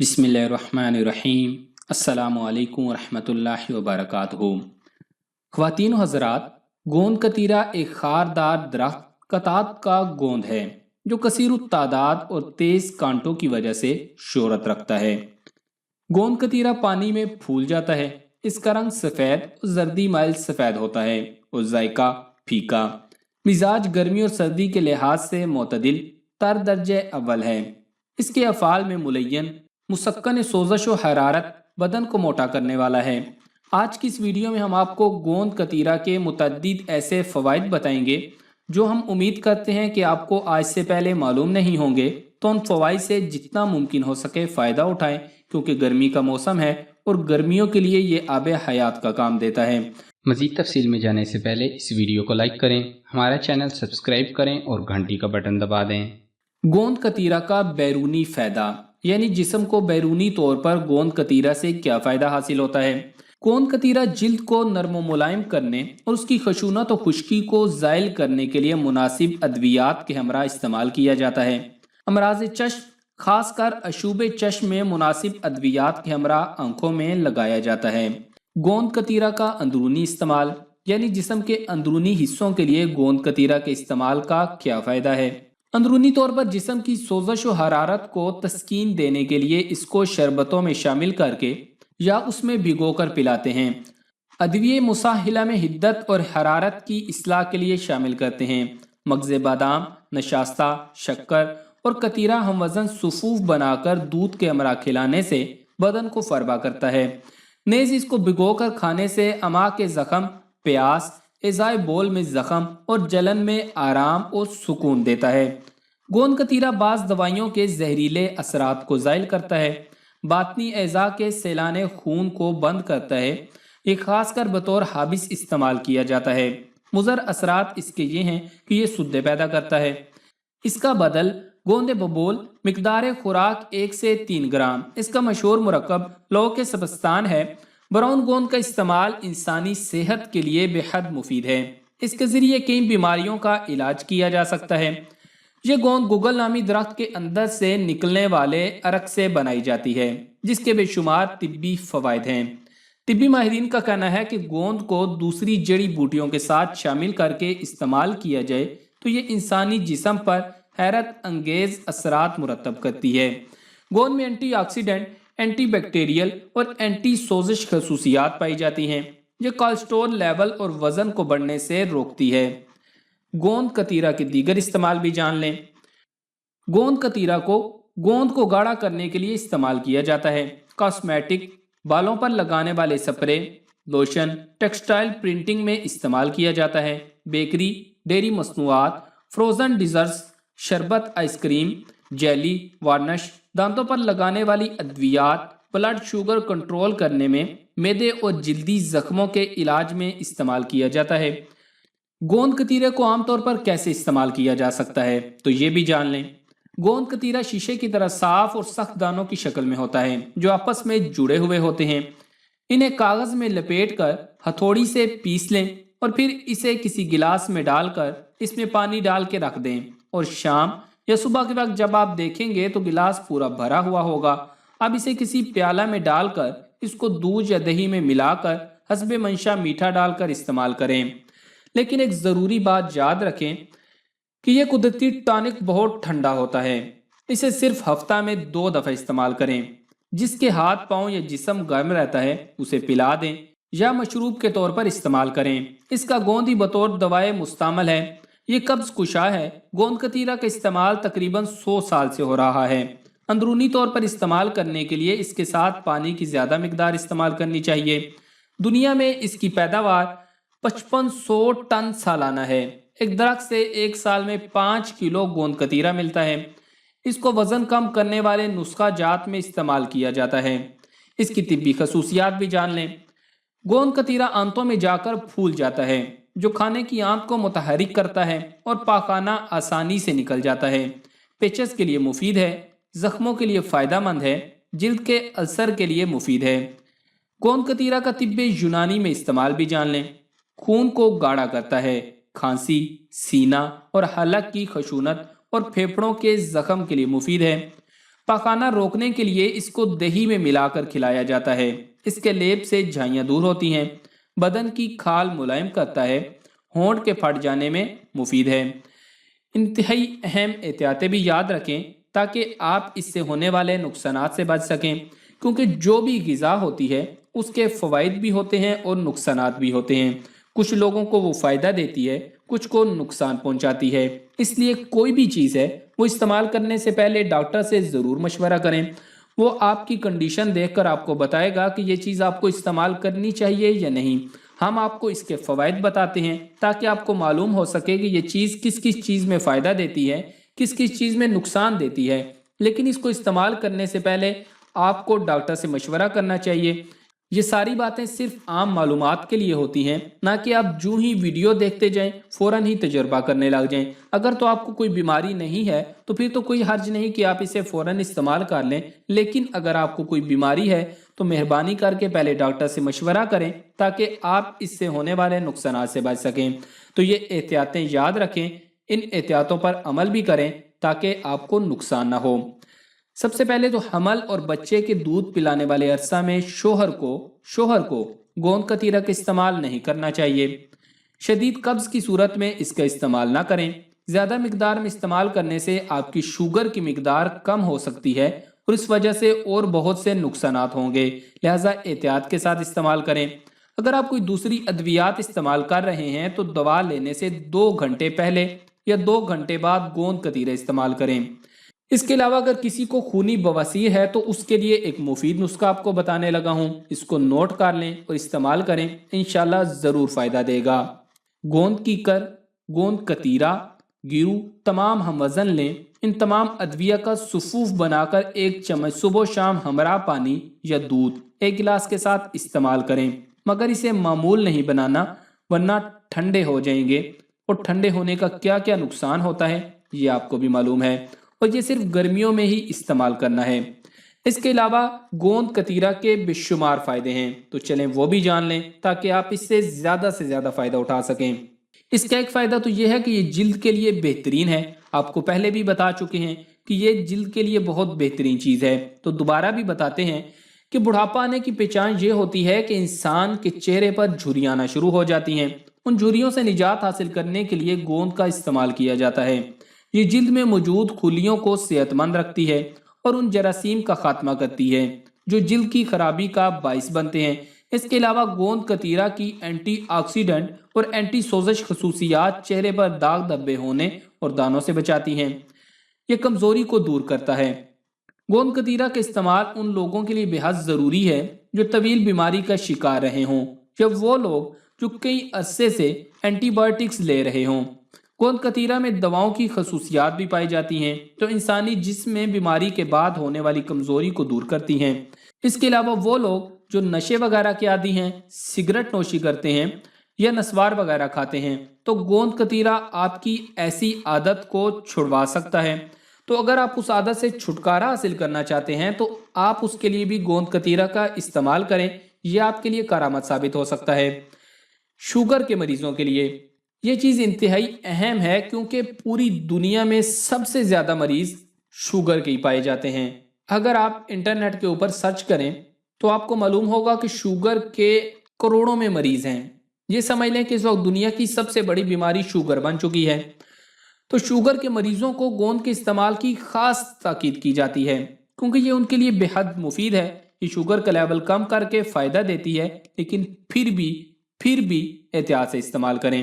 बिस्मिल्लाहिर्रहमानिर्रहीम। अस्सलामु अलैकुम वरहमतुल्लाहि वबरकातुहू। ख्वातीन व हज़रात, गोंद कतीरा एक खारदार दरख्त कतात का गोंद है जो कसीर तादाद और तेज कांटों की वजह से शोहरत रखता है। गोंद कतीरा पानी में फूल जाता है। इसका रंग सफ़ेद और जर्दी माइल सफ़ेद होता है और जायका फीका। मिजाज गर्मी और सर्दी के लिहाज से मोतदिल तर दर्जे अव्वल है। इसके अफ़ाल में मुलय्यन मुसक्कन सोजश व हरारत बदन को मोटा करने वाला है। आज की इस वीडियो में हम आपको गोंद कतीरा के मुतअद्दिद ऐसे फ़वाइद बताएंगे जो हम उम्मीद करते हैं कि आपको आज से पहले मालूम नहीं होंगे। तो उन फ़वाइद से जितना मुमकिन हो सके फ़ायदा उठाएं, क्योंकि गर्मी का मौसम है और गर्मियों के लिए ये आब हयात का काम देता है। मज़ीद तफसील में जाने से पहले इस वीडियो को लाइक करें, हमारा चैनल सब्सक्राइब करें और घंटी का बटन दबा दें। गोंद कतीरा का बैरूनी फ़ायदा, यानी जिस्म को बैरूनी तौर पर गोंद कतीरा से क्या फ़ायदा हासिल होता है। गोंद कतीरा जिल्द को नरम मुलायम करने और उसकी खशूनत और खुश्की को ज़ाइल करने के लिए मुनासिब अद्वियात के हमरा इस्तेमाल किया जाता है। अमराज चश्म, खासकर अशूब चश्म में मुनासिब अद्वियात के हमरा आंखों में लगाया जाता है। गोंद कतीरा का अंदरूनी इस्तेमाल, यानी जिस्म के अंदरूनी हिस्सों के लिए गोंद कतीरा के इस्तेमाल का क्या फ़ायदा है। अंदरूनी तौर पर जिस्म की सोजश व हरारत को तस्कीन देने के लिए इसको शरबतों में शामिल करके या उसमें भिगोकर पिलाते हैं। अदविये मुसाहिला में हिद्दत और हरारत की इस्लाह के लिए शामिल करते हैं। मगज़े बादाम, नशास्ता, शक्कर और कतीरा हम वज़न सुफूफ बनाकर दूध के हमरा खिलाने से बदन को फरबा करता है। नेज़ इसको भिगोकर खाने से अमा के ज़ख़म, प्यास, एज़ाए बोल में ज़ख़म और जलन में आराम और सुकून देता है। गोंद कतीरा बाज़ दवाइयों के जहरीले असरात को ज़ाइल करता है। बातनी एज़ा के सैलाने खून को बंद करता है। ये खासकर बतौर हाबिस इस्तेमाल किया जाता है। मुज़र असरात इसके ये हैं कि ये सुद्दे पैदा करता है। इसका बदल गोंद बबूल, मिकदार खुराक 1 से 3 ग्राम। इसका मशहूर मुरक्कब लौ के सबस्तान है। ब्राउन गोंद का इस्तेमाल इंसानी सेहत के लिए बेहद मुफीद है। इसके ज़रिए कई बीमारियों का इलाज किया जा सकता है। ये गोंद गुगल नामी दरख्त के अंदर से निकलने वाले अरक से बनाई जाती है, जिसके बेशुमार तिब्बी फ़वाइद हैं। तिब्बी माहिरीन का कहना है कि गोंद को दूसरी जड़ी बूटियों के साथ शामिल करके इस्तेमाल किया जाए तो ये इंसानी जिस्म पर हैरत अंगेज असरात मुरतब करती है। गोंद में एंटीऑक्सीडेंट, एंटी बैक्टीरियल और एंटी सोजिश खसूसियात पाई जाती हैं। यह कोलेस्ट्रॉल लेवल और वज़न को बढ़ने से रोकती है। गोंद कतीरा के दीगर इस्तेमाल भी जान लें। गोंद कतीरा को गोंद को गाढ़ा करने के लिए इस्तेमाल किया जाता है। कॉस्मेटिक, बालों पर लगाने वाले स्प्रे, लोशन, टेक्सटाइल प्रिंटिंग में इस्तेमाल किया जाता है। बेकरी, डेयरी मसनूआत, फ्रोज़न डिज़र्ट्स, शरबत, आइसक्रीम, जेली, वार्निश, दांतों पर लगाने वाली अद्वियात, ब्लड शुगर कंट्रोल करने में, मैदे और जिल्दी जख्मों के इलाज में इस्तेमाल किया जाता है। गोंद कतीरे को आमतौर पर कैसे इस्तेमाल किया जा सकता है, तो ये भी जान लें। गोंद कतीरा शीशे की तरह साफ और सख्त दानों की शक्ल में होता है जो आपस में जुड़े हुए होते हैं। इन्हें कागज में लपेटकर हथौड़ी से पीस लें और फिर इसे किसी गिलास में डालकर इसमें पानी डाल के रख दें और शाम या सुबह के वक्त जब आप देखेंगे तो गिलास पूरा भरा हुआ होगा। अब इसे किसी प्याला में डालकर इसको दूध या दही में मिलाकर हस्बे मंशा मीठा डालकर इस्तेमाल करें। लेकिन एक ज़रूरी बात याद रखें कि यह कुदरती टॉनिक बहुत ठंडा होता है। इसे सिर्फ हफ्ता में 2 दफ़ा इस्तेमाल करें। जिसके हाथ पांव या जिस्म गर्म रहता है उसे पिला दें या मशरूब के तौर पर इस्तेमाल करें। इसका गोंद ही बतौर दवाए मुस्तमल है। ये कब्ज़ कुशा है। गोंद कतीरा का इस्तेमाल तकरीबन 100 साल से हो रहा है। अंदरूनी तौर पर इस्तेमाल करने के लिए इसके साथ पानी की ज़्यादा मिकदार इस्तेमाल करनी चाहिए। दुनिया में इसकी पैदावार 5500 टन सालाना है। एक दरख्त से एक साल में 5 किलो गोंद कतीरा मिलता है। इसको वज़न कम करने वाले नुस्खा जात में इस्तेमाल किया जाता है। इसकी तिब्बी खसूसियात भी जान लें। गोंद कतीरा आंतों में जाकर फूल जाता है, जो खाने की आंत को मुतहरिक करता है और पाखाना आसानी से निकल जाता है। पेचस के लिए मुफीद है, जख्मों के लिए फ़ायदेमंद है, जिल्द के अल्सर के लिए मुफीद है। गोंद कतीरा का तिब्बे यूनानी में इस्तेमाल भी जान लें। खून को गाढ़ा करता है। खांसी, सीना और हलक की खशूनत और फेफड़ों के जख्म के लिए मुफीद है। پاخانہ روکنے کے لیے اس کو دہی میں ملا کر کھلایا جاتا ہے۔ اس کے لیپ سے جھائیاں دور ہوتی ہیں، بدن کی کھال ملائم کرتا ہے، ہونٹ کے پھٹ جانے میں مفید ہے۔ انتہائی اہم احتیاطیں بھی یاد رکھیں تاکہ آپ اس سے ہونے والے نقصانات سے بچ سکیں، کیونکہ جو بھی غذا ہوتی ہے اس کے فوائد بھی ہوتے ہیں اور نقصانات بھی ہوتے ہیں۔ کچھ لوگوں کو وہ فائدہ دیتی ہے، کچھ کو نقصان پہنچاتی ہے۔ اس لیے کوئی بھی چیز ہے وہ استعمال کرنے سے پہلے ڈاکٹر سے ضرور مشورہ کریں۔ وہ آپ کی کنڈیشن دیکھ کر آپ کو بتائے گا کہ یہ چیز آپ کو استعمال کرنی چاہیے یا نہیں۔ ہم آپ کو اس کے فوائد بتاتے ہیں تاکہ آپ کو معلوم ہو سکے کہ یہ چیز کس کس چیز میں فائدہ دیتی ہے، کس کس چیز میں نقصان دیتی ہے۔ لیکن اس کو استعمال کرنے سے پہلے آپ کو ڈاکٹر سے مشورہ کرنا چاہیے۔ یہ ساری باتیں صرف عام معلومات کے لیے ہوتی ہیں، نہ کہ آپ جو ہی ویڈیو دیکھتے جائیں فوراً ہی تجربہ کرنے لگ جائیں۔ اگر تو آپ کو کوئی بیماری نہیں ہے تو پھر تو کوئی حرج نہیں کہ آپ اسے فوراً استعمال کر لیں، لیکن اگر آپ کو کوئی بیماری ہے تو مہربانی کر کے پہلے ڈاکٹر سے مشورہ کریں تاکہ آپ اس سے ہونے والے نقصانات سے بچ سکیں۔ تو یہ احتیاطیں یاد رکھیں، ان احتیاطوں پر عمل بھی کریں تاکہ آپ کو نقصان نہ ہو۔ سب سے پہلے تو حمل اور بچے کے دودھ پلانے والے عرصہ میں شوہر کو گوند کتیرا کا استعمال نہیں کرنا چاہیے۔ شدید قبض کی صورت میں اس کا استعمال نہ کریں۔ زیادہ مقدار میں استعمال کرنے سے آپ کی شوگر کی مقدار کم ہو سکتی ہے اور اس وجہ سے اور بہت سے نقصانات ہوں گے، لہٰذا احتیاط کے ساتھ استعمال کریں۔ اگر آپ کوئی دوسری ادویات استعمال کر رہے ہیں تو دوا لینے سے 2 گھنٹے پہلے یا 2 گھنٹے بعد گوند کتیرا استعمال کریں۔ اس کے علاوہ اگر کسی کو خونی بواسیر ہے تو اس کے لیے ایک مفید نسخہ آپ کو بتانے لگا ہوں، اس کو نوٹ کر لیں اور استعمال کریں، انشاءاللہ ضرور فائدہ دے گا۔ گوند کیکر، گوند کتیرا، گیرو تمام ہم وزن لیں۔ ان تمام ادویہ کا صفوف بنا کر 1 چمچ صبح و شام ہمراہ پانی یا دودھ 1 گلاس کے ساتھ استعمال کریں، مگر اسے معمول نہیں بنانا ورنہ ٹھنڈے ہو جائیں گے، اور ٹھنڈے ہونے کا کیا کیا نقصان ہوتا ہے یہ آپ کو بھی معلوم ہے، اور یہ صرف گرمیوں میں ہی استعمال کرنا ہے۔ اس کے علاوہ گوند کتیرا کے بے شمار فائدے ہیں، تو چلیں وہ بھی جان لیں تاکہ آپ اس سے زیادہ فائدہ اٹھا سکیں۔ اس کا ایک فائدہ تو یہ ہے کہ یہ جلد کے لیے بہترین ہے، آپ کو پہلے بھی بتا چکے ہیں کہ یہ جلد کے لیے بہت بہترین چیز ہے، تو دوبارہ بھی بتاتے ہیں کہ بڑھاپا آنے کی پہچان یہ ہوتی ہے کہ انسان کے چہرے پر جھریاں آنا شروع ہو جاتی ہیں۔ ان جھریوں سے نجات حاصل کرنے کے لیے گوند کا استعمال کیا جاتا ہے۔ یہ جلد میں موجود خلیوں کو صحت مند رکھتی ہے اور ان جراثیم کا خاتمہ کرتی ہے جو جلد کی خرابی کا باعث بنتے ہیں۔ اس کے علاوہ گوند کتیرا کی اینٹی آکسیڈنٹ اور اینٹی سوزش خصوصیات چہرے پر داغ دھبے ہونے اور دانوں سے بچاتی ہیں۔ یہ کمزوری کو دور کرتا ہے۔ گوند کتیرا کا استعمال ان لوگوں کے لیے بے حد ضروری ہے جو طویل بیماری کا شکار رہے ہوں، یا وہ لوگ جو کئی عرصے سے اینٹی بایوٹکس لے رہے ہوں۔ گوند کتیرا میں دواؤں کی خصوصیات بھی پائی جاتی ہیں جو انسانی جسم میں بیماری کے بعد ہونے والی کمزوری کو دور کرتی ہیں۔ اس کے علاوہ وہ لوگ جو نشے وغیرہ کے عادی ہیں، سگریٹ نوشی کرتے ہیں یا نسوار وغیرہ کھاتے ہیں، تو گوند کتیرا آپ کی ایسی عادت کو چھڑوا سکتا ہے۔ تو اگر آپ اس عادت سے چھٹکارا حاصل کرنا چاہتے ہیں تو آپ اس کے لیے بھی گوند کتیرا کا استعمال کریں، یہ آپ کے لیے کارآمد ثابت ہو سکتا ہے۔ شوگر کے مریضوں کے لیے یہ چیز انتہائی اہم ہے، کیونکہ پوری دنیا میں سب سے زیادہ مریض شوگر کے ہی پائے جاتے ہیں۔ اگر آپ انٹرنیٹ کے اوپر سرچ کریں تو آپ کو معلوم ہوگا کہ شوگر کے کروڑوں میں مریض ہیں۔ یہ سمجھ لیں کہ اس وقت دنیا کی سب سے بڑی بیماری شوگر بن چکی ہے۔ تو شوگر کے مریضوں کو گوند کے استعمال کی خاص تاکید کی جاتی ہے، کیونکہ یہ ان کے لیے بے حد مفید ہے۔ یہ شوگر کا لیول کم کر کے فائدہ دیتی ہے، لیکن پھر بھی احتیاط سے استعمال کریں۔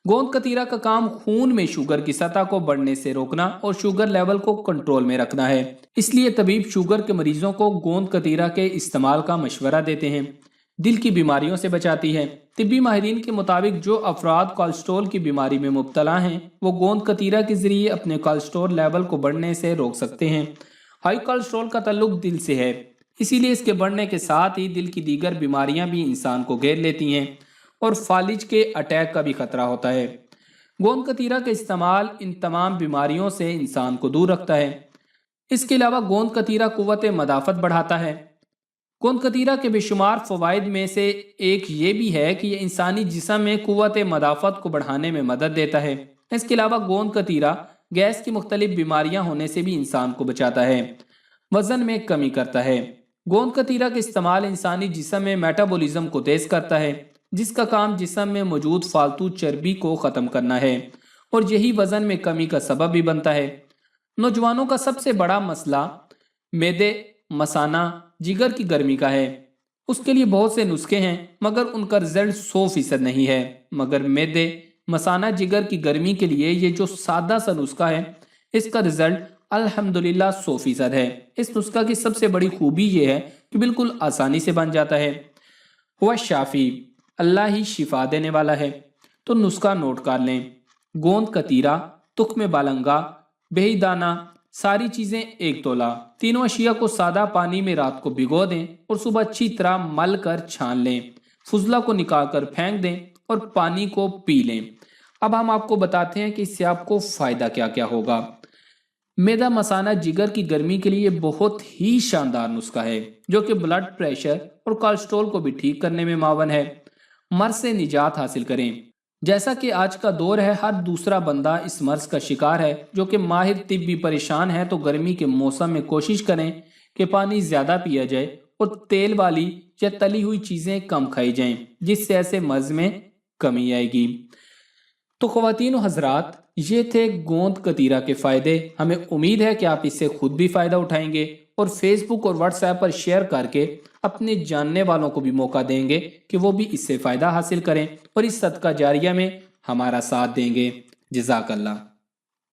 گوند کتیرا کا کام خون میں شوگر کی سطح کو بڑھنے سے روکنا اور شوگر لیول کو کنٹرول میں رکھنا ہے۔ اس لیے طبیب شوگر کے مریضوں کو گوند کتیرا کے استعمال کا مشورہ دیتے ہیں۔ دل کی بیماریوں سے بچاتی ہے۔ طبی ماہرین کے مطابق جو افراد کولیسٹرول کی بیماری میں مبتلا ہیں وہ گوند کتیرا کے ذریعے اپنے کولیسٹرول لیول کو بڑھنے سے روک سکتے ہیں۔ ہائی کولیسٹرول کا تعلق دل سے ہے، اسی لیے اس کے بڑھنے کے ساتھ ہی دل کی دیگر بیماریاں بھی انسان کو گھیر لیتی ہیں اور فالج کے اٹیک کا بھی خطرہ ہوتا ہے۔ گوند کتیرا کا استعمال ان تمام بیماریوں سے انسان کو دور رکھتا ہے۔ اس کے علاوہ گوند کتیرا قوت مدافعت بڑھاتا ہے۔ گوند کتیرا کے بے شمار فوائد میں سے ایک یہ بھی ہے کہ یہ انسانی جسم میں قوت مدافعت کو بڑھانے میں مدد دیتا ہے۔ اس کے علاوہ گوند کتیرا گیس کی مختلف بیماریاں ہونے سے بھی انسان کو بچاتا ہے۔ वजन में कमी करता है। गोंद कतीरा का इस्तेमाल इंसानी जिस्म में मेटाबॉलिज्म को तेज करता है, जिसका काम जिस्म में मौजूद फालतू चर्बी को ख़त्म करना है और यही वजन में कमी का सबब भी बनता है। नौजवानों का सबसे बड़ा मसला मैदे, मसाना, जिगर की गर्मी का है। उसके लिए बहुत से नुस्खे हैं मगर उनका रिजल्ट 100% नहीं है। मगर मैदे, मसाना, जिगर की गर्मी के लिए ये जो सादा सा नुस्खा है, इसका रिजल्ट अल्हम्दुलिल्लाह 100% है। इस नुस्खा की सबसे बड़ी खूबी ये है कि बिल्कुल आसानी से बन जाता है। हुआ शाफी, अल्लाह ही शिफा देने वाला है। तो नुस्खा नोट कर लें। गोंद कतीरा, तुख्म बालंगा, बेहीदाना, सारी चीज़ें 1 तोला। तीनों अशिया को सादा पानी में रात को भिगो दें और सुबह अच्छी तरह मल कर छान लें। फुजला को निकाल कर फेंक दें और पानी को पी लें। अब हम आपको बताते हैं कि इससे आपको फ़ायदा क्या क्या होगा। मैदा, मसाना, जिगर की गर्मी के लिए बहुत ही शानदार नुस्खा है जो कि ब्लड प्रेशर और कोलेस्ट्रॉल को भी ठीक करने में मावन है। मर्ज से निजात हासिल करें। जैसा कि आज का दौर है, हर दूसरा बंदा इस मर्ज का शिकार है जो कि माहिर तिब भी परेशान है। तो गर्मी के मौसम में कोशिश करें कि पानी ज़्यादा पिया जाए और तेल वाली या तली हुई चीज़ें कम खाई जाएं, जिससे ऐसे मर्ज में कमी आएगी। तो ख्वातीन व हजरात, ये थे गोंद कतीरा के फ़ायदे। हमें उम्मीद है कि आप इससे खुद भी फ़ायदा उठाएंगे और फेसबुक और व्हाट्सएप पर शेयर करके अपने जानने वालों को भी मौका देंगे कि वो भी इससे फ़ायदा हासिल करें और इस सदका जारिया में हमारा साथ देंगे। जज़ाकल्लाह।